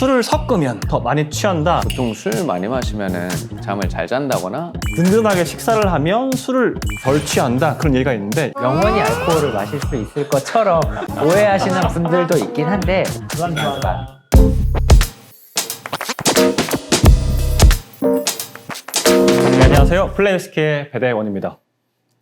술을 섞으면 더 많이 취한다. 보통 술 많이 마시면은 잠을 잘 잔다거나 든든하게 식사를 하면 술을 덜 취한다. 그런 얘기가 있는데 영원히 알코올을 마실 수 있을 것처럼 오해하시는 분들도 있긴 한데 그건 맞아. 네, 안녕하세요. 플레이 위스키의 배대원입니다.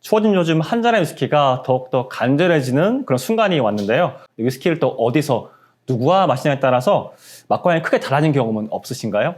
추워진 요즘 한 잔의 위스키가 더욱더 간절해지는 그런 순간이 왔는데요. 이 위스키를 또 어디서 누구와 마시냐에 따라서 맛과 향이 크게 달라진 경험은 없으신가요?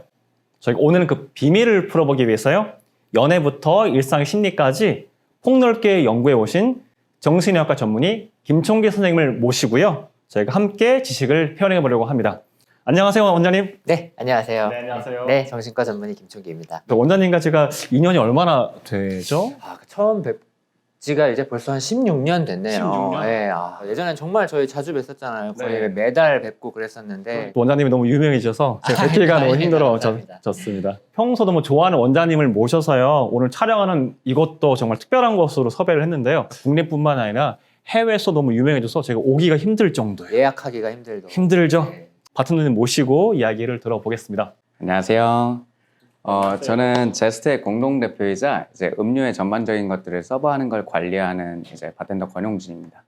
저희가 오늘은 그 비밀을 풀어보기 위해서요. 연애부터 일상의 심리까지 폭넓게 연구해 오신 정신의학과 전문의 김총기 선생님을 모시고요. 저희가 함께 지식을 펴내어 보려고 합니다. 안녕하세요, 원장님. 네, 안녕하세요. 네, 안녕하세요. 네, 정신과 전문의 김총기입니다. 원장님과 제가 인연이 얼마나 되죠? 처음 뵙지가 이제 벌써 한 16년 됐네요. 16년? 네, 예전엔 정말 저희 자주 뵀었잖아요. 거의 네. 매달 뵙고 그랬었는데 또 원장님이 너무 유명해지셔서 제가 뵙기가 너무 감사합니다. 힘들어졌습니다. 평소도 뭐 좋아하는 원장님을 모셔서요. 오늘 촬영하는 이것도 정말 특별한 곳으로 섭외를 했는데요. 국내뿐만 아니라 해외에서 너무 유명해져서 제가 오기가 힘들 정도예요. 예약하기가 힘들죠. 힘들죠? 네. 바튼님 모시고 이야기를 들어보겠습니다. 안녕하세요. 저는 제스트의 공동대표이자 이제 음료의 전반적인 것들을 서버하는 걸 관리하는 이제 바텐더 권용진입니다.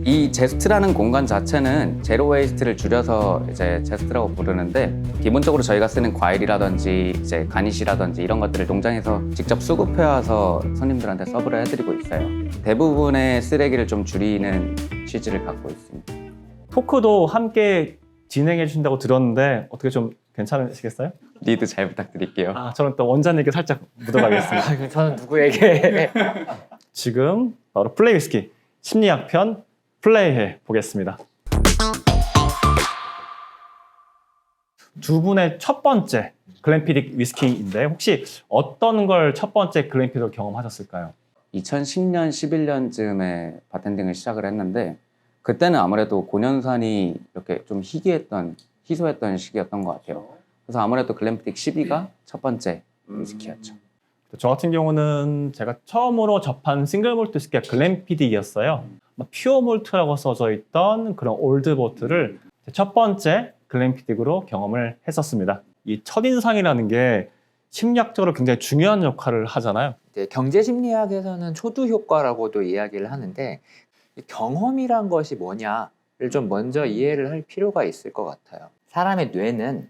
이 제스트라는 공간 자체는 제로 웨이스트를 줄여서 이제 제스트라고 부르는데 기본적으로 저희가 쓰는 과일이라든지 이제 가니쉬라든지 이런 것들을 농장에서 직접 수급해 와서 손님들한테 서브를 해드리고 있어요. 대부분의 쓰레기를 좀 줄이는 취지를 갖고 있습니다. 토크도 함께 진행해 주신다고 들었는데 어떻게 좀 괜찮으시겠어요? 리드 잘 부탁드릴게요. 저는 또 원장님께 살짝 묻어가겠습니다. 저는 누구에게? 지금 바로 플레이 위스키 심리학 편 플레이해 보겠습니다. 두 분의 첫 번째 글램피딕 위스키인데 혹시 어떤 걸 첫 번째 글램피딕으로 경험하셨을까요? 2010년, 11년쯤에 바텐딩을 시작을 했는데 그때는 아무래도 고년산이 이렇게 좀 희소했던 시기였던 것 같아요. 그래서 아무래도 글램피딕 12가 첫 번째 위스키였죠. 저 같은 경우는 제가 처음으로 접한 싱글 몰트 위스키가 글램피딕이었어요. 퓨어 몰트라고 써져 있던 그런 올드 보트를 첫 번째 글램피딕으로 경험을 했었습니다. 이 첫인상이라는 게 심리학적으로 굉장히 중요한 역할을 하잖아요. 경제심리학에서는 초두 효과라고도 이야기를 하는데 경험이란 것이 뭐냐를 좀 먼저 이해를 할 필요가 있을 것 같아요. 사람의 뇌는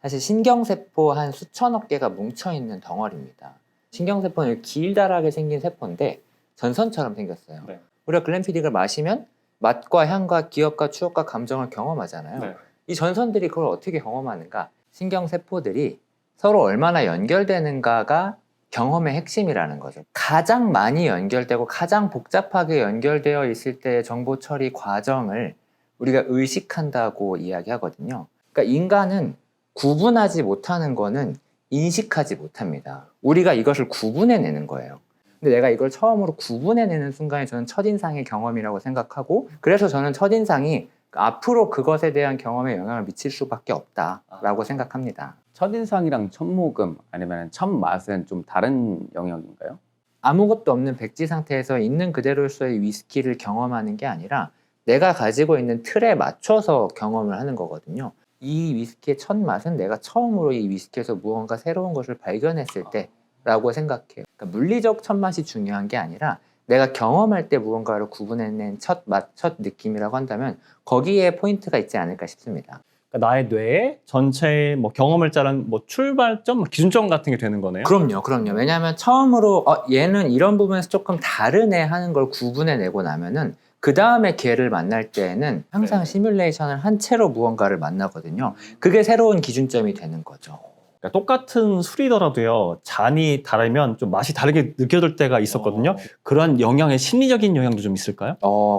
사실 신경세포 한 수천억 개가 뭉쳐있는 덩어리입니다. 신경세포는 길다랗게 생긴 세포인데 전선처럼 생겼어요. 네. 우리가 글램피딕을 마시면 맛과 향과 기억과 추억과 감정을 경험하잖아요. 네. 이 전선들이 그걸 어떻게 경험하는가? 신경세포들이 서로 얼마나 연결되는가가 경험의 핵심이라는 거죠. 가장 많이 연결되고 가장 복잡하게 연결되어 있을 때의 정보 처리 과정을 우리가 의식한다고 이야기하거든요. 그러니까 인간은 구분하지 못하는 거는 인식하지 못합니다. 우리가 이것을 구분해내는 거예요. 근데 내가 이걸 처음으로 구분해내는 순간이 저는 첫인상의 경험이라고 생각하고 그래서 저는 첫인상이 앞으로 그것에 대한 경험에 영향을 미칠 수밖에 없다라고 생각합니다. 첫인상이랑 첫모금 아니면 첫 맛은 좀 다른 영역인가요? 아무것도 없는 백지 상태에서 있는 그대로서의 위스키를 경험하는 게 아니라 내가 가지고 있는 틀에 맞춰서 경험을 하는 거거든요. 이 위스키의 첫 맛은 내가 처음으로 이 위스키에서 무언가 새로운 것을 발견했을 때라고 생각해요. 그러니까 물리적 첫 맛이 중요한 게 아니라 내가 경험할 때 무언가를 구분해낸 첫 맛, 첫 느낌이라고 한다면 거기에 포인트가 있지 않을까 싶습니다. 그러니까 나의 뇌에 전체의 경험을 자른 출발점, 기준점 같은 게 되는 거네요. 그럼요. 왜냐하면 처음으로 얘는 이런 부분에서 조금 다르네 하는 걸 구분해내고 나면은 그 다음에 걔를 만날 때에는 항상 네. 시뮬레이션을 한 채로 무언가를 만나거든요. 그게 새로운 기준점이 되는 거죠. 그러니까 똑같은 술이더라도요, 잔이 다르면 좀 맛이 다르게 느껴질 때가 있었거든요. 그런 영향의 심리적인 영향도 좀 있을까요?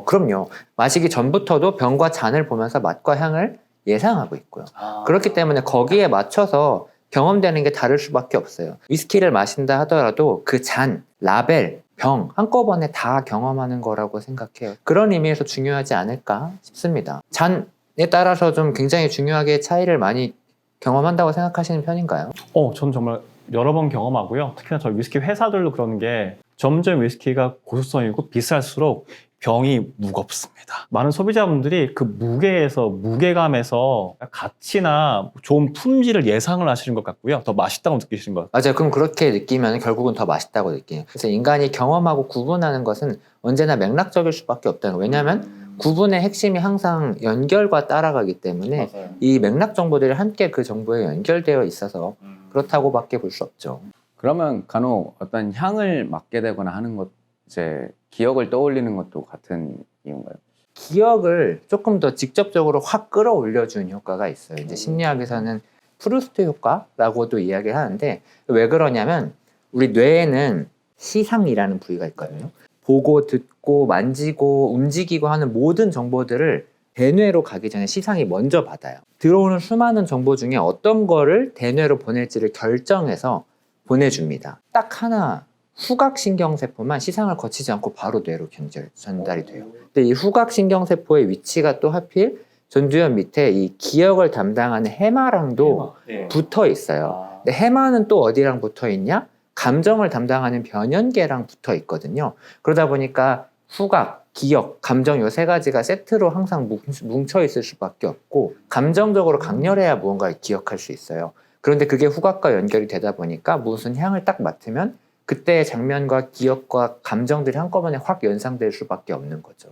그럼요. 마시기 전부터도 병과 잔을 보면서 맛과 향을 예상하고 있고요. 그렇기 때문에 거기에 맞춰서 경험되는 게 다를 수밖에 없어요. 위스키를 마신다 하더라도 그 잔, 라벨, 병 한꺼번에 다 경험하는 거라고 생각해요. 그런 의미에서 중요하지 않을까 싶습니다. 잔에 따라서 좀 굉장히 중요하게 차이를 많이 경험한다고 생각하시는 편인가요? 저는 정말 여러 번 경험하고요. 특히나 저희 위스키 회사들도 그런 게 점점 위스키가 고수성이고 비쌀수록 병이 무겁습니다. 많은 소비자분들이 그 무게감에서 가치나 좋은 품질을 예상을 하시는 것 같고요. 더 맛있다고 느끼시는 것 같아요. 맞아요. 그럼 그렇게 느끼면 결국은 더 맛있다고 느끼요. 그래서 인간이 경험하고 구분하는 것은 언제나 맥락적일 수밖에 없다는 거예요. 왜냐하면 구분의 핵심이 항상 연결과 따라가기 때문에 이 맥락 정보들이 함께 그 정보에 연결되어 있어서 그렇다고밖에 볼 수 없죠. 그러면 간혹 어떤 향을 맡게 되거나 하는 것, 이제 기억을 떠올리는 것도 같은 이유인가요? 기억을 조금 더 직접적으로 확 끌어올려주는 효과가 있어요. 이제 심리학에서는 프루스트 효과라고도 이야기를 하는데, 왜 그러냐면 우리 뇌에는 시상이라는 부위가 있거든요. 보고 듣고 만지고 움직이고 하는 모든 정보들을 대뇌로 가기 전에 시상이 먼저 받아요. 들어오는 수많은 정보 중에 어떤 거를 대뇌로 보낼지를 결정해서 보내줍니다. 딱 하나, 후각신경세포만 시상을 거치지 않고 바로 뇌로 전달이 돼요. 근데 이 후각신경세포의 위치가 또 하필 전두엽 밑에 이 기억을 담당하는 해마랑도 붙어 있어요. 근데 해마는 또 어디랑 붙어 있냐? 감정을 담당하는 변연계랑 붙어 있거든요. 그러다 보니까 후각, 기억, 감정 요 세 가지가 세트로 항상 뭉쳐 있을 수밖에 없고, 감정적으로 강렬해야 무언가를 기억할 수 있어요. 그런데 그게 후각과 연결이 되다 보니까 무슨 향을 딱 맡으면 그때의 장면과 기억과 감정들이 한꺼번에 확 연상될 수밖에 없는 거죠.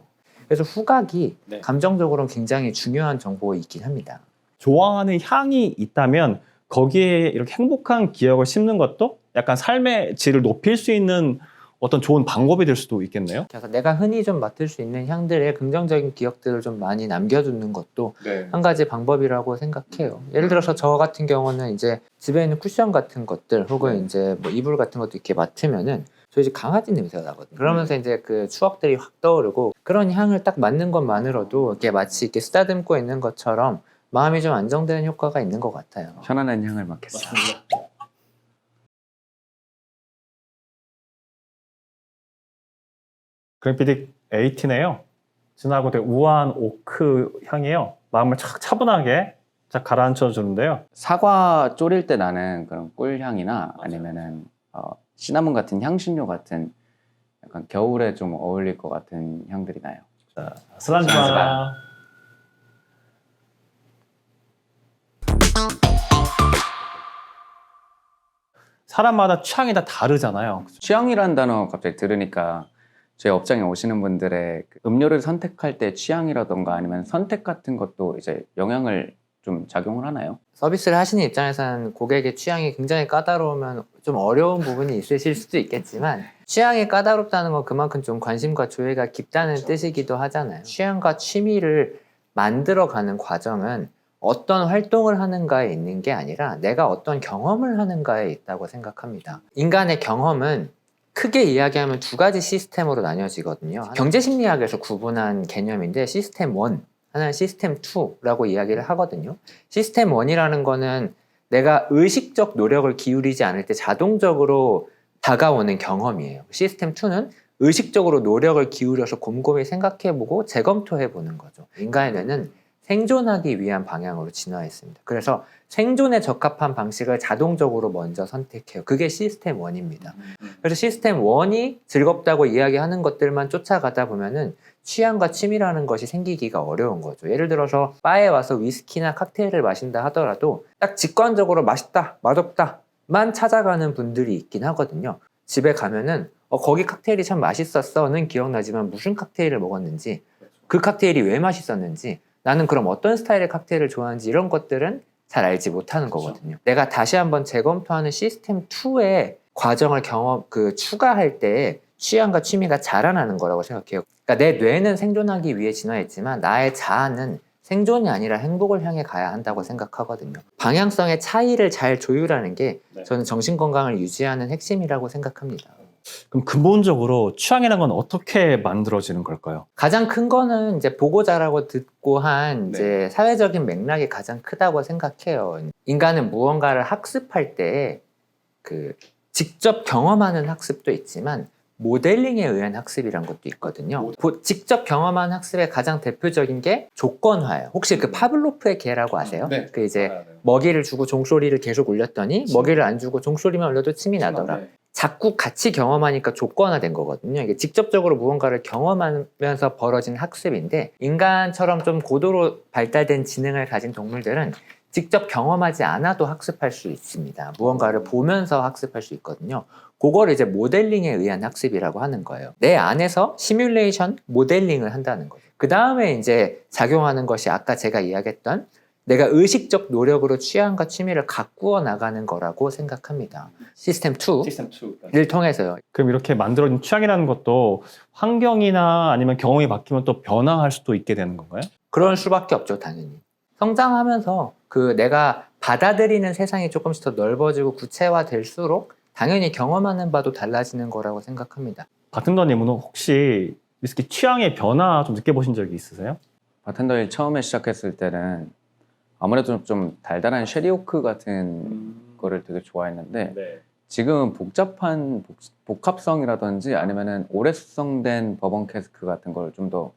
그래서 후각이 감정적으로는 굉장히 중요한 정보이긴 합니다. 좋아하는 향이 있다면 거기에 이렇게 행복한 기억을 심는 것도 약간 삶의 질을 높일 수 있는 어떤 좋은 방법이 될 수도 있겠네요. 그래서 내가 흔히 좀 맡을 수 있는 향들의 긍정적인 기억들을 좀 많이 남겨두는 것도 한 가지 방법이라고 생각해요. 예를 들어서 저 같은 경우는 이제 집에 있는 쿠션 같은 것들 혹은 이제 뭐 이불 같은 것도 이렇게 맡으면은 저희 집 강아지 냄새가 나거든요. 그러면서 이제 그 추억들이 확 떠오르고, 그런 향을 딱 맡는 것만으로도 이렇게 마치 이렇게 쓰다듬고 있는 것처럼 마음이 좀 안정되는 효과가 있는 것 같아요. 편안한 향을 맡겠습니다. 그린피딕 18이에요. 진하고 되게 우아한 오크 향이에요. 마음을 착 차분하게 쫙 가라앉혀 주는데요. 사과 졸일 때 나는 그런 꿀향이나 아니면은 시나몬 같은 향신료 같은 약간 겨울에 좀 어울릴 것 같은 향들이 나요. 자, 슬란즈바. 사람마다 취향이 다 다르잖아요. 취향이란 단어 갑자기 들으니까 저희 업장에 오시는 분들의 그 음료를 선택할 때 취향이라던가 아니면 선택 같은 것도 이제 영향을 좀 작용을 하나요? 서비스를 하시는 입장에서는 고객의 취향이 굉장히 까다로우면 좀 어려운 부분이 있으실 수도 있겠지만, 취향이 까다롭다는 건 그만큼 좀 관심과 조예가 깊다는 뜻이기도 하잖아요. 취향과 취미를 만들어가는 과정은 어떤 활동을 하는가에 있는 게 아니라 내가 어떤 경험을 하는가에 있다고 생각합니다. 인간의 경험은 크게 이야기하면 두 가지 시스템으로 나뉘어지거든요. 경제심리학에서 구분한 개념인데, 시스템 1, 하나는 시스템 2라고 이야기를 하거든요. 시스템 1이라는 거는 내가 의식적 노력을 기울이지 않을 때 자동적으로 다가오는 경험이에요. 시스템 2는 의식적으로 노력을 기울여서 곰곰이 생각해보고 재검토해보는 거죠. 인간의 뇌는 생존하기 위한 방향으로 진화했습니다. 그래서 생존에 적합한 방식을 자동적으로 먼저 선택해요. 그게 시스템 1입니다. 그래서 시스템 1이 즐겁다고 이야기하는 것들만 쫓아가다 보면은 취향과 취미라는 것이 생기기가 어려운 거죠. 예를 들어서 바에 와서 위스키나 칵테일을 마신다 하더라도 딱 직관적으로 맛있다, 맛없다만 찾아가는 분들이 있긴 하거든요. 집에 가면은 거기 칵테일이 참 맛있었어는 기억나지만 무슨 칵테일을 먹었는지, 그 칵테일이 왜 맛있었는지, 나는 그럼 어떤 스타일의 칵테일을 좋아하는지, 이런 것들은 잘 알지 못하는 거거든요. 내가 다시 한번 재검토하는 시스템 2의 과정을 추가할 때 취향과 취미가 자라나는 거라고 생각해요. 그러니까 내 뇌는 생존하기 위해 진화했지만 나의 자아는 생존이 아니라 행복을 향해 가야 한다고 생각하거든요. 방향성의 차이를 잘 조율하는 게 저는 정신건강을 유지하는 핵심이라고 생각합니다. 그럼 근본적으로 취향이라는 건 어떻게 만들어지는 걸까요? 가장 큰 거는 이제 보고 자라고 듣고 한 이제 사회적인 맥락이 가장 크다고 생각해요. 인간은 무언가를 학습할 때 그 직접 경험하는 학습도 있지만 모델링에 의한 학습이란 것도 있거든요. 직접 경험한 학습의 가장 대표적인 게 조건화예요. 혹시 그 파블로프의 개라고 아세요? 네. 그 이제 먹이를 주고 종소리를 계속 울렸더니 먹이를 안 주고 종소리만 울려도 침이 나더라. 자꾸 같이 경험하니까 조건화된 거거든요. 이게 직접적으로 무언가를 경험하면서 벌어진 학습인데 인간처럼 좀 고도로 발달된 지능을 가진 동물들은 직접 경험하지 않아도 학습할 수 있습니다. 무언가를 보면서 학습할 수 있거든요. 그걸 이제 모델링에 의한 학습이라고 하는 거예요. 내 안에서 시뮬레이션 모델링을 한다는 거죠. 그 다음에 이제 작용하는 것이 아까 제가 이야기했던 내가 의식적 노력으로 취향과 취미를 가꾸어 나가는 거라고 생각합니다. 시스템 2를 통해서요. 그럼 이렇게 만들어진 취향이라는 것도 환경이나 아니면 경험이 바뀌면 또 변화할 수도 있게 되는 건가요? 그럴 수밖에 없죠, 당연히. 성장하면서 그 내가 받아들이는 세상이 조금씩 더 넓어지고 구체화될수록 당연히 경험하는 바도 달라지는 거라고 생각합니다. 바텐더님은 혹시 위스키 취향의 변화 좀 느껴보신 적이 있으세요? 바텐더를 처음에 시작했을 때는 아무래도 좀 달달한 쉐리오크 같은 거를 되게 좋아했는데 지금은 복잡한 복합성이라든지 아니면은 오래 숙성된 버번 캐스크 같은 걸 좀 더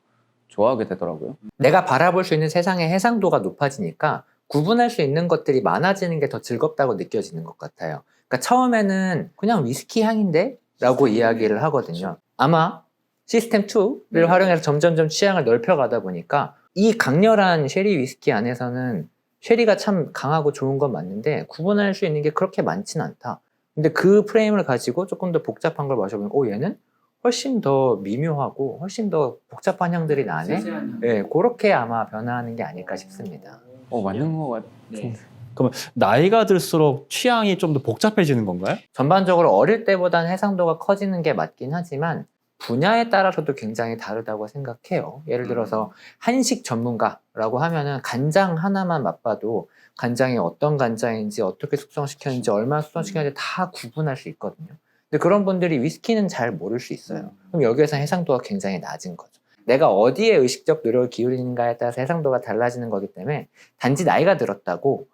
좋아하게 되더라고요. 내가 바라볼 수 있는 세상의 해상도가 높아지니까 구분할 수 있는 것들이 많아지는 게 더 즐겁다고 느껴지는 것 같아요. 그러니까 처음에는 그냥 위스키 향인데? 라고 이야기를 하거든요. 아마 시스템 2를 활용해서 점점점 취향을 넓혀가다 보니까 이 강렬한 쉐리 위스키 안에서는 쉐리가 참 강하고 좋은 건 맞는데 구분할 수 있는 게 그렇게 많진 않다. 근데 그 프레임을 가지고 조금 더 복잡한 걸 마셔보면 얘는 훨씬 더 미묘하고 훨씬 더 복잡한 향들이 나네? 네, 그렇게 아마 변화하는 게 아닐까 싶습니다. 맞는 것 같아요. 그러면 나이가 들수록 취향이 좀 더 복잡해지는 건가요? 전반적으로 어릴 때보다는 해상도가 커지는 게 맞긴 하지만 분야에 따라서도 굉장히 다르다고 생각해요. 예를 들어서 한식 전문가라고 하면은 간장 하나만 맛봐도 간장이 어떤 간장인지 어떻게 숙성시켰는지 얼마나 숙성시켰는지 다 구분할 수 있거든요. 근데 그런 분들이 위스키는 잘 모를 수 있어요. 그럼 여기에서 해상도가 굉장히 낮은 거죠. 내가 어디에 의식적 노력을 기울이는가에 따라서 해상도가 달라지는 거기 때문에 단지 나이가 들었다고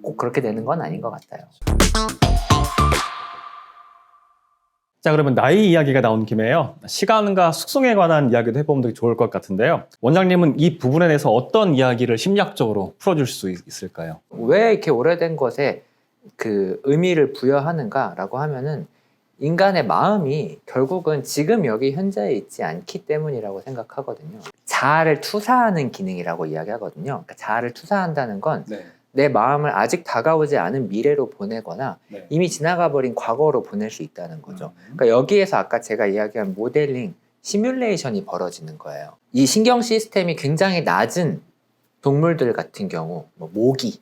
꼭 그렇게 되는 건 아닌 것 같아요. 자, 그러면 나이 이야기가 나온 김에요. 시간과 숙성에 관한 이야기도 해보면 되게 좋을 것 같은데요. 원장님은 이 부분에 대해서 어떤 이야기를 심리학적으로 풀어줄 수 있을까요? 왜 이렇게 오래된 것에 그 의미를 부여하는가라고 하면은 인간의 마음이 결국은 지금 여기 현재에 있지 않기 때문이라고 생각하거든요. 자아를 투사하는 기능이라고 이야기하거든요. 그러니까 자아를 투사한다는 건 내 마음을 아직 다가오지 않은 미래로 보내거나 이미 지나가 버린 과거로 보낼 수 있다는 거죠. 그러니까 여기에서 아까 제가 이야기한 모델링, 시뮬레이션이 벌어지는 거예요. 이 신경 시스템이 굉장히 낮은 동물들 같은 경우 뭐 모기,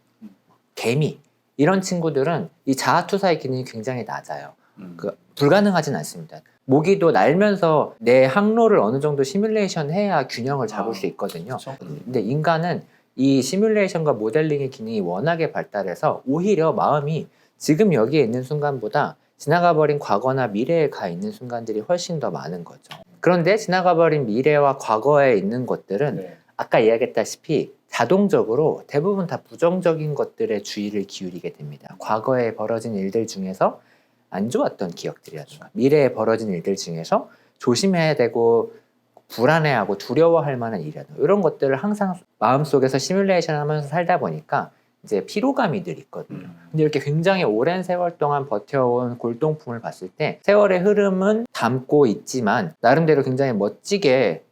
개미 이런 친구들은 이 자아 투사의 기능이 굉장히 낮아요. 불가능하진 않습니다. 모기도 날면서 내 항로를 어느 정도 시뮬레이션 해야 균형을 잡을 수 있거든요. 근데 인간은 이 시뮬레이션과 모델링의 기능이 워낙에 발달해서 오히려 마음이 지금 여기에 있는 순간보다 지나가버린 과거나 미래에 가 있는 순간들이 훨씬 더 많은 거죠. 그런데 지나가버린 미래와 과거에 있는 것들은 아까 이야기했다시피 자동적으로 대부분 다 부정적인 것들에 주의를 기울이게 됩니다. 과거에 벌어진 일들 중에서 안 좋았던 기억들이라든가 미래에 벌어진 일들 중에서 조심해야 되고 불안해하고 두려워할 만한 일이라든가 이런 것들을 항상 마음속에서 시뮬레이션 하면서 살다 보니까 이제 피로감이 늘 있거든요. 근데 이렇게 굉장히 오랜 세월 동안 버텨온 골동품을 봤을 때 세월의 흐름은 담고 있지만 나름대로 굉장히 멋지게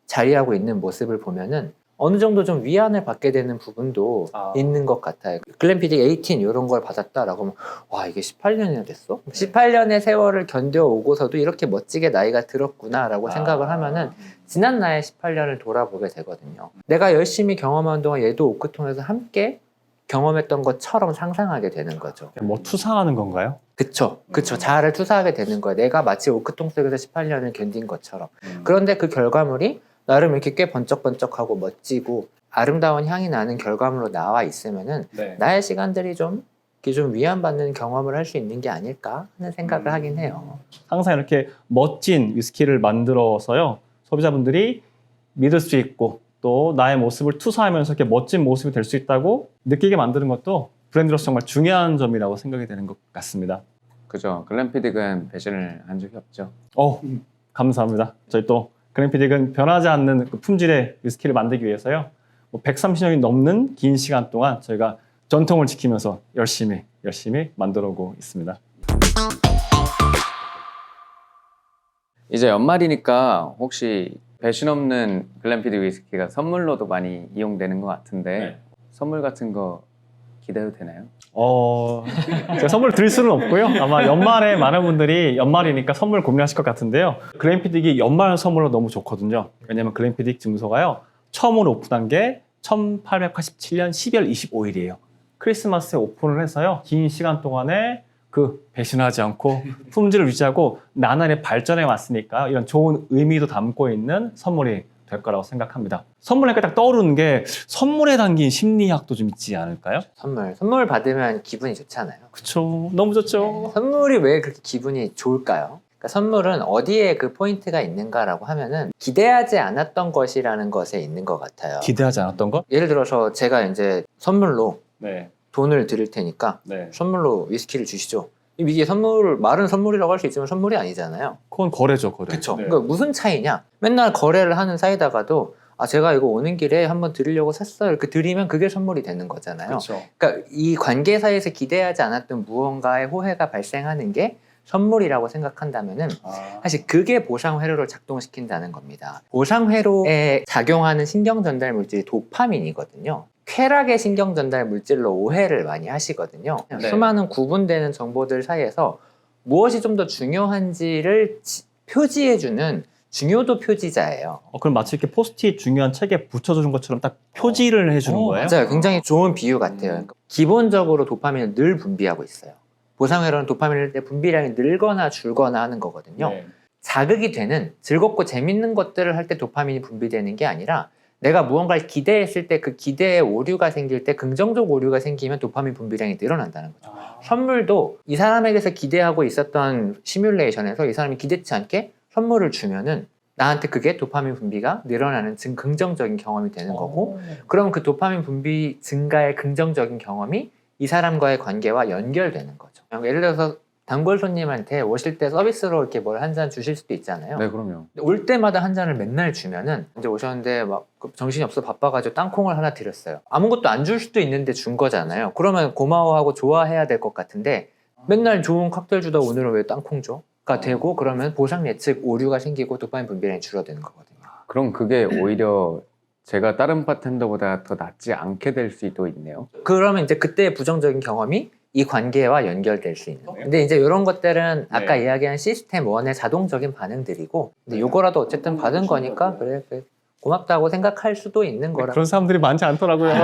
자리하고 있는 모습을 보면은 어느 정도 좀 위안을 받게 되는 부분도 있는 것 같아요. 글램피딕 18 이런 걸 받았다라고 하면 와 이게 18년이나 됐어? 18년의 세월을 견뎌오고서도 이렇게 멋지게 나이가 들었구나라고 생각을 하면은 지난 나의 18년을 돌아보게 되거든요. 내가 열심히 경험한 동안 얘도 오크통에서 함께 경험했던 것처럼 상상하게 되는 거죠. 뭐 투사하는 건가요? 그쵸. 자아를 투사하게 되는 거예요. 내가 마치 오크통 속에서 18년을 견딘 것처럼. 그런데 그 결과물이 나름 이렇게 꽤 번쩍번쩍하고 멋지고 아름다운 향이 나는 결과물로 나와 있으면은 나의 시간들이 좀 위안받는 경험을 할 수 있는 게 아닐까 하는 생각을 하긴 해요. 항상 이렇게 멋진 위스키를 만들어서요. 소비자분들이 믿을 수 있고 또 나의 모습을 투사하면서 이렇게 멋진 모습이 될 수 있다고 느끼게 만드는 것도 브랜드로서 정말 중요한 점이라고 생각이 되는 것 같습니다. 그죠. 글램피딕은 배신을 한 적이 없죠. 감사합니다. 저희 또 글램피딕은 변하지 않는 그 품질의 위스키를 만들기 위해서요. 130년이 넘는 긴 시간 동안 저희가 전통을 지키면서 열심히 만들어오고 있습니다. 이제 연말이니까 혹시 배신 없는 글램피디 위스키가 선물로도 많이 이용되는 것 같은데 네. 선물 같은 거 기대도 되나요? 제가 선물 드릴 수는 없고요. 아마 연말에 많은 분들이 연말이니까 선물 고민하실 것 같은데요. 글램피딕이 연말 선물로 너무 좋거든요. 왜냐면 글램피딕 증서가요. 처음으로 오픈한 게 1887년 12월 25일이에요. 크리스마스에 오픈을 해서요. 긴 시간 동안에 배신하지 않고 품질을 유지하고 나날이 발전해 왔으니까 이런 좋은 의미도 담고 있는 선물이 될 거라고 생각합니다. 선물하니까 딱 떠오르는 게 선물에 담긴 심리학도 좀 있지 않을까요? 선물 받으면 기분이 좋잖아요. 그쵸. 너무 좋죠. 선물이 왜 그렇게 기분이 좋을까요? 그러니까 선물은 어디에 그 포인트가 있는가라고 하면은 기대하지 않았던 것이라는 것에 있는 것 같아요. 기대하지 않았던 거? 예를 들어서 제가 이제 선물로 네. 돈을 드릴 테니까 네. 선물로 위스키를 주시죠. 이게 말은 선물이라고 할 수 있지만 선물이 아니잖아요. 그건 거래죠, 거래. 그렇죠. 네. 그러니까 무슨 차이냐? 맨날 거래를 하는 사이다가도 제가 이거 오는 길에 한번 드리려고 샀어요. 이렇게 드리면 그게 선물이 되는 거잖아요. 그렇죠. 그러니까 이 관계 사이에서 기대하지 않았던 무언가의 호혜가 발생하는 게 선물이라고 생각한다면은 사실 그게 보상회로를 작동시킨다는 겁니다. 보상회로에 작용하는 신경전달 물질이 도파민이거든요. 쾌락의 신경전달 물질로 오해를 많이 하시거든요. 네. 수많은 구분되는 정보들 사이에서 무엇이 좀 더 중요한지를 표지해주는 중요도 표지자예요. 그럼 마치 이렇게 포스트잇 중요한 책에 붙여주는 것처럼 딱 표지를 해주는 거예요? 맞아요. 굉장히 좋은 비유 같아요. 그러니까 기본적으로 도파민을 늘 분비하고 있어요. 보상회로는 도파민을 때 분비량이 늘거나 줄거나 하는 거거든요. 네. 자극이 되는 즐겁고 재밌는 것들을 할 때 도파민이 분비되는 게 아니라 내가 무언가를 기대했을 때 그 기대에 오류가 생길 때 긍정적 오류가 생기면 도파민 분비량이 늘어난다는 거죠. 선물도 이 사람에게서 기대하고 있었던 시뮬레이션에서 이 사람이 기대치 않게 선물을 주면은 나한테 그게 도파민 분비가 늘어나는 긍정적인 경험이 되는 거고, 그럼 그 도파민 분비 증가의 긍정적인 경험이 이 사람과의 관계와 연결되는 거죠. 예를 들어서 단골 손님한테 오실 때 서비스로 이렇게 뭘 한 잔 주실 수도 있잖아요. 네, 그럼요. 올 때마다 한 잔을 맨날 주면은 이제 오셨는데 막 정신이 없어 바빠가지고 땅콩을 하나 드렸어요. 아무것도 안 줄 수도 있는데 준 거잖아요. 그러면 고마워하고 좋아해야 될 것 같은데 맨날 좋은 칵테일 주다 오늘은 왜 땅콩 줘? 가 되고 그러면 보상 예측 오류가 생기고 도파민 분비량이 줄어드는 거거든요. 그럼 그게 오히려 제가 다른 바텐더보다 더 낫지 않게 될 수도 있네요. 그러면 이제 그때의 부정적인 경험이 이 관계와 연결될 수 있는 거예요. 근데 이제 이런 것들은 아까 이야기한 시스템 1의 자동적인 반응들이고 근데 요거라도 어쨌든 받은 거니까 그래 고맙다고 생각할 수도 있는 거라. 그런 사람들이 많지 않더라고요.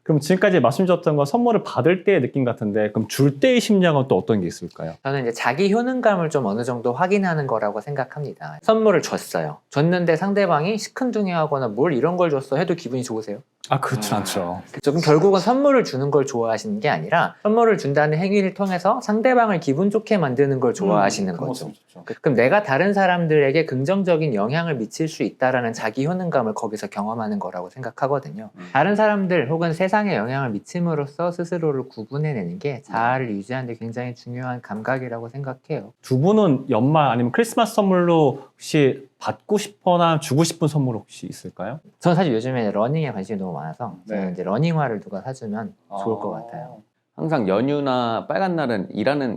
그럼 지금까지 말씀 주셨던 건 선물을 받을 때의 느낌 같은데 그럼 줄 때의 심리학은 또 어떤 게 있을까요? 저는 이제 자기 효능감을 좀 어느 정도 확인하는 거라고 생각합니다. 선물을 줬어요. 줬는데 상대방이 시큰둥해하거나 뭘 이런 걸 줬어 해도 기분이 좋으세요? 그렇지 않죠. 그럼 결국은 선물을 주는 걸 좋아하시는 게 아니라 선물을 준다는 행위를 통해서 상대방을 기분 좋게 만드는 걸 좋아하시는 거죠. 그럼 내가 다른 사람들에게 긍정적인 영향을 미칠 수 있다라는 자기 효능감을 거기서 경험하는 거라고 생각하거든요. 다른 사람들 혹은 세상에 영향을 미침으로써 스스로를 구분해내는 게 자아를 유지하는 데 굉장히 중요한 감각이라고 생각해요. 두 분은 연말 아니면 크리스마스 선물로 혹시 받고 싶거나 주고 싶은 선물 혹시 있을까요? 저는 사실 요즘에 러닝에 관심이 너무 많아서 네. 저는 이제 러닝화를 누가 사주면 좋을 것 같아요. 항상 연휴나 빨간 날은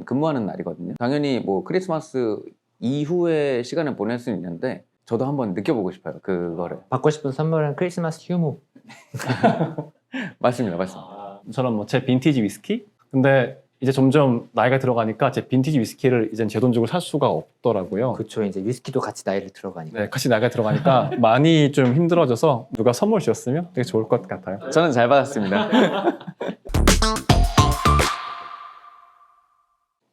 근무하는 날이거든요. 당연히 뭐 크리스마스 이후에 시간을 보낼 수는 있는데 저도 한번 느껴보고 싶어요. 그거를. 받고 싶은 선물은 크리스마스 휴무. 맞습니다. 저는 뭐 제 빈티지 위스키? 근데 이제 점점 나이가 들어가니까 제 빈티지 위스키를 이젠 제 돈 주고 살 수가 없더라고요. 그렇죠. 이제 위스키도 같이 나이를 들어가니까. 네, 같이 나이가 들어가니까 많이 좀 힘들어져서 누가 선물 주셨으면 되게 좋을 것 같아요. 저는 잘 받았습니다.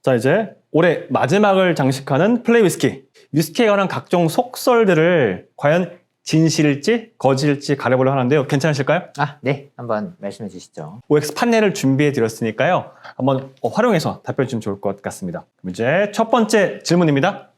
자, 이제 올해 마지막을 장식하는 플레이 위스키. 위스키에 관한 각종 속설들을 과연 진실일지 거짓일지 가려보려고 하는데요. 괜찮으실까요? 네. 한번 말씀해 주시죠. OX 판넬을 준비해 드렸으니까요. 한번 활용해서 답변 주면 좋을 것 같습니다. 그럼 이제 첫 번째 질문입니다.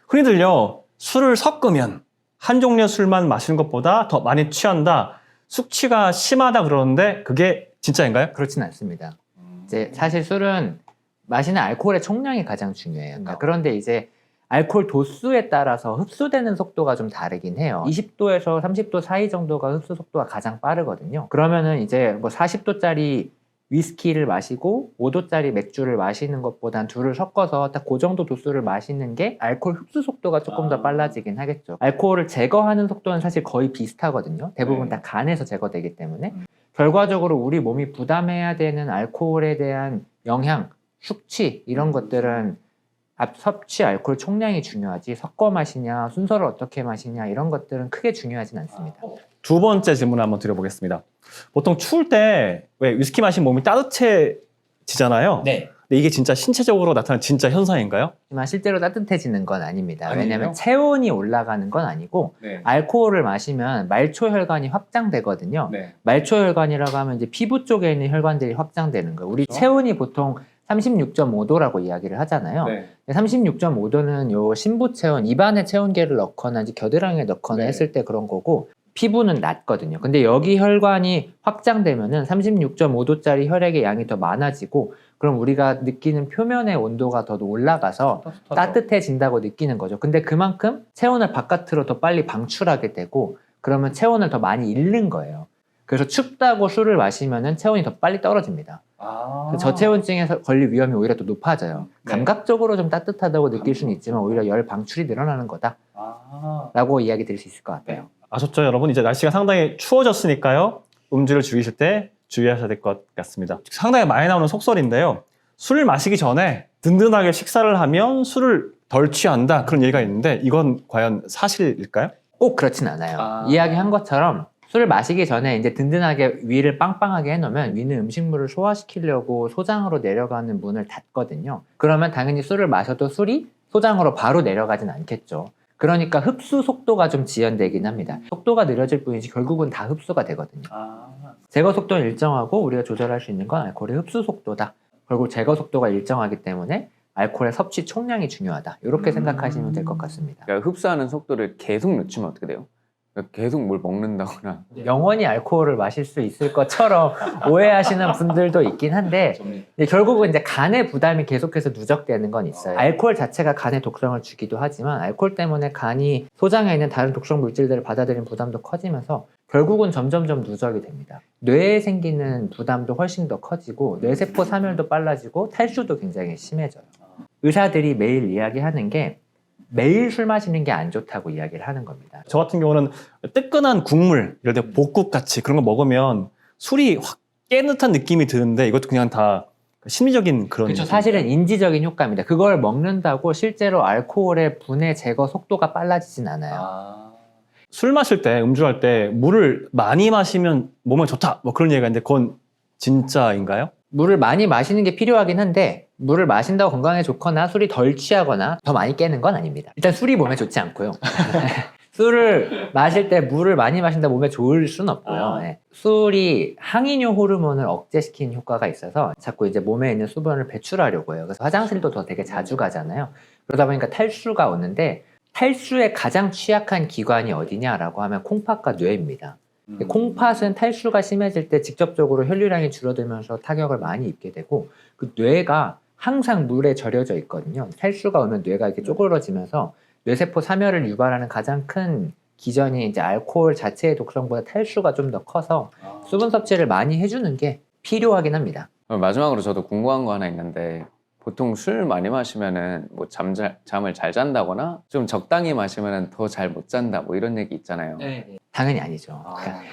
흔히들요, 술을 섞으면 한 종류의 술만 마시는 것보다 더 많이 취한다, 숙취가 심하다 그러는데 그게 진짜인가요? 그렇진 않습니다. 이제 사실 술은 마시는 알코올의 총량이 가장 중요해요. 그런데 이제 알코올 도수에 따라서 흡수되는 속도가 좀 다르긴 해요. 20도에서 30도 사이 정도가 흡수 속도가 가장 빠르거든요. 그러면은 이제 뭐 40도짜리 위스키를 마시고 5도짜리 맥주를 마시는 것보단 둘을 섞어서 딱 그 정도 도수를 마시는 게 알코올 흡수 속도가 조금 더 빨라지긴 하겠죠. 알코올을 제거하는 속도는 사실 거의 비슷하거든요. 대부분 다 간에서 제거되기 때문에. 결과적으로 우리 몸이 부담해야 되는 알코올에 대한 영향, 숙취 이런 것들은 섭취 알코올 총량이 중요하지 섞어 마시냐 순서를 어떻게 마시냐 이런 것들은 크게 중요하진 않습니다. 두 번째 질문 한번 드려보겠습니다. 보통 추울 때 왜 위스키 마신 몸이 따뜻해지잖아요. 네. 근데 이게 진짜 신체적으로 나타나는 진짜 현상인가요? 하지만 실제로 따뜻해지는 건 아닙니다. 아니에요? 왜냐하면 체온이 올라가는 건 아니고 네. 알코올을 마시면 말초 혈관이 확장되거든요. 네. 말초 혈관이라고 하면 이제 피부 쪽에 있는 혈관들이 확장되는 거예요. 우리 그렇죠. 체온이 보통 36.5도라고 이야기를 하잖아요. 네. 36.5도는 요 신부 체온, 입안에 체온계를 넣거나 이제 겨드랑이에 넣거나 네. 했을 때 그런 거고 피부는 낮거든요. 근데 여기 혈관이 확장되면은 36.5도짜리 혈액의 양이 더 많아지고 그럼 우리가 느끼는 표면의 온도가 더 올라가서 따뜻해진다고 느끼는 거죠. 근데 그만큼 체온을 바깥으로 더 빨리 방출하게 되고 그러면 체온을 더 많이 잃는 거예요. 그래서 춥다고 술을 마시면은 체온이 더 빨리 떨어집니다. 그래서 저체온증에 걸릴 위험이 오히려 더 높아져요. 네. 감각적으로 좀 따뜻하다고 느낄 수는 있지만 오히려 열 방출이 늘어나는 거다라고 이야기 드릴 수 있을 것 같아요. 아셨죠, 여러분? 이제 날씨가 상당히 추워졌으니까요. 음주를 줄이실 때 주의하셔야 될 것 같습니다. 상당히 많이 나오는 속설인데요. 술을 마시기 전에 든든하게 식사를 하면 술을 덜 취한다. 그런 얘기가 있는데 이건 과연 사실일까요? 꼭 그렇진 않아요. 이야기한 것처럼 술을 마시기 전에 이제 든든하게 위를 빵빵하게 해놓으면 위는 음식물을 소화시키려고 소장으로 내려가는 문을 닫거든요. 그러면 당연히 술을 마셔도 술이 소장으로 바로 내려가진 않겠죠. 그러니까 흡수 속도가 좀 지연되긴 합니다. 속도가 느려질 뿐이지 결국은 다 흡수가 되거든요. 제거 속도는 일정하고 우리가 조절할 수 있는 건 알코올의 흡수 속도다. 결국 제거 속도가 일정하기 때문에 알코올의 섭취 총량이 중요하다. 이렇게 생각하시면 될 것 같습니다. 그러니까 흡수하는 속도를 계속 늦추면 어떻게 돼요? 그러니까 계속 뭘 먹는다거나. 영원히 알코올을 마실 수 있을 것처럼 오해하시는 분들도 있긴 한데 근데 결국은 이제 간의 부담이 계속해서 누적되는 건 있어요. 알코올 자체가 간에 독성을 주기도 하지만 알코올 때문에 간이 소장에 있는 다른 독성 물질들을 받아들이는 부담도 커지면서 결국은 점점점 누적이 됩니다. 뇌에 생기는 부담도 훨씬 더 커지고 뇌세포 사멸도 빨라지고 탈수도 굉장히 심해져요. 의사들이 매일 이야기하는 게 매일 술 마시는 게 안 좋다고 이야기를 하는 겁니다. 저 같은 경우는 뜨끈한 국물, 예를 들어 볶국 같이 그런 거 먹으면 술이 확 깨는 듯한 느낌이 드는데 이것도 그냥 다 심리적인 그런. 그렇죠. 사실은 인지적인 효과입니다. 그걸 먹는다고 실제로 알코올의 분해 제거 속도가 빨라지진 않아요. 술 마실 때, 음주할 때 물을 많이 마시면 몸에 좋다. 뭐 그런 얘기가 있는데 그건 진짜인가요? 물을 많이 마시는 게 필요하긴 한데 물을 마신다고 건강에 좋거나 술이 덜 취하거나 더 많이 깨는 건 아닙니다. 일단 술이 몸에 좋지 않고요. 술을 마실 때 물을 많이 마신다 몸에 좋을 수는 없고요. 네. 술이 항이뇨 호르몬을 억제시키는 효과가 있어서 자꾸 이제 몸에 있는 수분을 배출하려고 해요. 그래서 화장실도 더 되게 자주 가잖아요. 그러다 보니까 탈수가 오는데 탈수에 가장 취약한 기관이 어디냐라고 하면 콩팥과 뇌입니다. 콩팥은 탈수가 심해질 때 직접적으로 혈류량이 줄어들면서 타격을 많이 입게 되고 그 뇌가 항상 물에 절여져 있거든요. 탈수가 오면 뇌가 이렇게 쪼그러지면서 뇌세포 사멸을 유발하는 가장 큰 기전이 이제 알코올 자체의 독성보다 탈수가 좀 더 커서 수분 섭취를 많이 해주는 게 필요하긴 합니다. 마지막으로 저도 궁금한 거 하나 있는데 보통 술 많이 마시면은 뭐 잠을 잘 잔다거나 좀 적당히 마시면은 더 잘 못 잔다 뭐 이런 얘기 있잖아요. 당연히 아니죠.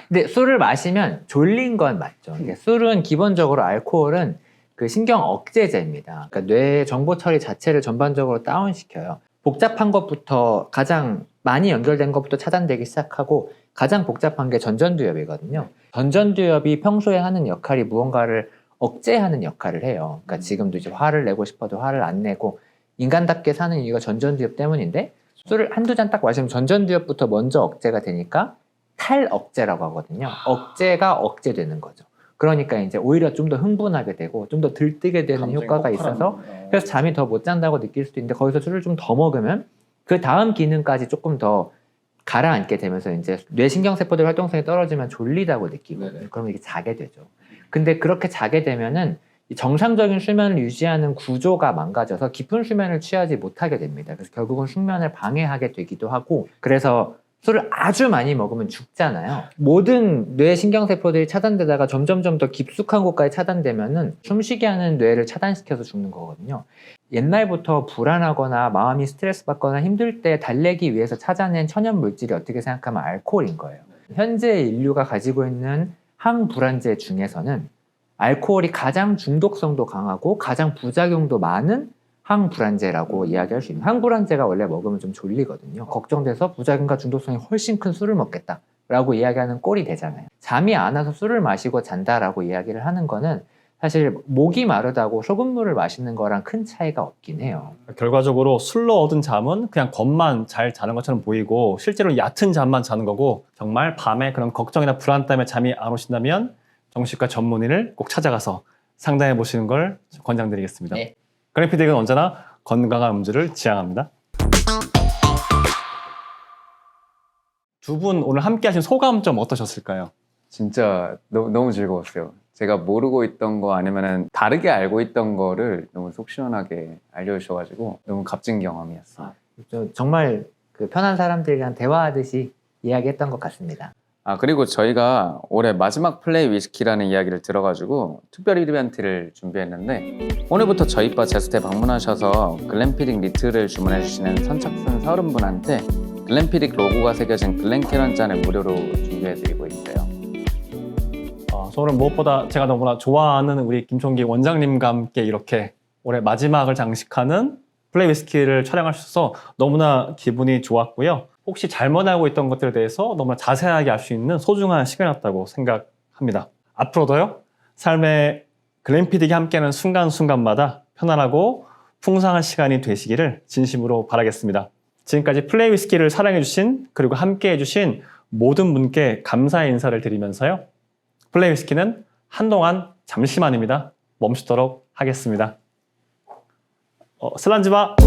근데 술을 마시면 졸린 건 맞죠. 그러니까 술은 기본적으로 알코올은 그 신경 억제제입니다. 그러니까 뇌 정보 처리 자체를 전반적으로 다운시켜요. 복잡한 것부터 가장 많이 연결된 것부터 차단되기 시작하고 가장 복잡한 게 전전두엽이거든요. 전전두엽이 평소에 하는 역할이 무언가를 억제하는 역할을 해요. 그러니까 지금도 이제 화를 내고 싶어도 화를 안 내고 인간답게 사는 이유가 전전두엽 때문인데 술을 한두 잔 딱 마시면 전전두엽부터 먼저 억제가 되니까 탈억제라고 하거든요. 억제가 억제되는 거죠. 그러니까 이제 오히려 좀 더 흥분하게 되고 좀 더 들뜨게 되는 효과가 있어서 그래서 잠이 더 못 잔다고 느낄 수도 있는데 거기서 술을 좀 더 먹으면 그 다음 기능까지 조금 더 가라앉게 되면서 이제 뇌신경세포들 활동성이 떨어지면 졸리다고 느끼고 그러면 이게 자게 되죠. 근데 그렇게 자게 되면은 정상적인 수면을 유지하는 구조가 망가져서 깊은 수면을 취하지 못하게 됩니다. 그래서 결국은 숙면을 방해하게 되기도 하고 그래서 술을 아주 많이 먹으면 죽잖아요. 모든 뇌 신경세포들이 차단되다가 점점점 더 깊숙한 곳까지 차단되면은 숨쉬게 하는 뇌를 차단시켜서 죽는 거거든요. 옛날부터 불안하거나 마음이 스트레스 받거나 힘들 때 달래기 위해서 찾아낸 천연 물질이 어떻게 생각하면 알코올인 거예요. 현재 인류가 가지고 있는 항불안제 중에서는 알코올이 가장 중독성도 강하고 가장 부작용도 많은 항불안제라고 이야기할 수 있는, 항불안제가 원래 먹으면 좀 졸리거든요. 걱정돼서 부작용과 중독성이 훨씬 큰 술을 먹겠다라고 이야기하는 꼴이 되잖아요. 잠이 안 와서 술을 마시고 잔다라고 이야기를 하는 거는 사실 목이 마르다고 소금물을 마시는 거랑 큰 차이가 없긴 해요. 결과적으로 술로 얻은 잠은 그냥 겉만 잘 자는 것처럼 보이고 실제로 얕은 잠만 자는 거고, 정말 밤에 그런 걱정이나 불안 때문에 잠이 안 오신다면 정신과 전문의를 꼭 찾아가서 상담해 보시는 걸 권장드리겠습니다. 네. 그래피딕은 언제나 건강한 음주를 지향합니다. 두 분 오늘 함께 하신 소감 좀 어떠셨을까요? 진짜 너무 즐거웠어요. 제가 모르고 있던 거 아니면은 다르게 알고 있던 거를 너무 속 시원하게 알려주셔가지고 너무 값진 경험이었어요. 정말 그 편한 사람들이랑 대화하듯이 이야기했던 것 같습니다. 그리고 저희가 올해 마지막 플레이 위스키라는 이야기를 들어가지고 특별 이벤트를 준비했는데, 오늘부터 저희 바 제스트에 방문하셔서 글램피딕 니트를 주문해주시는 선착순 30분한테 글램피딕 로고가 새겨진 글렌캐런 잔을 무료로 준비해드리고 있어요. 저는 무엇보다 제가 너무나 좋아하는 우리 김총기 원장님과 함께 이렇게 올해 마지막을 장식하는 플레이 위스키를 촬영할 수 있어서 너무나 기분이 좋았고요. 혹시 잘못 알고 있던 것들에 대해서 너무나 자세하게 알 수 있는 소중한 시간이었다고 생각합니다. 앞으로도요, 삶의 글램피딕이 함께하는 순간순간마다 편안하고 풍성한 시간이 되시기를 진심으로 바라겠습니다. 지금까지 플레이 위스키를 사랑해주신, 그리고 함께해주신 모든 분께 감사의 인사를 드리면서요, 플레이 위스키는 한동안 잠시만입니다. 멈추도록 하겠습니다. 슬란지바!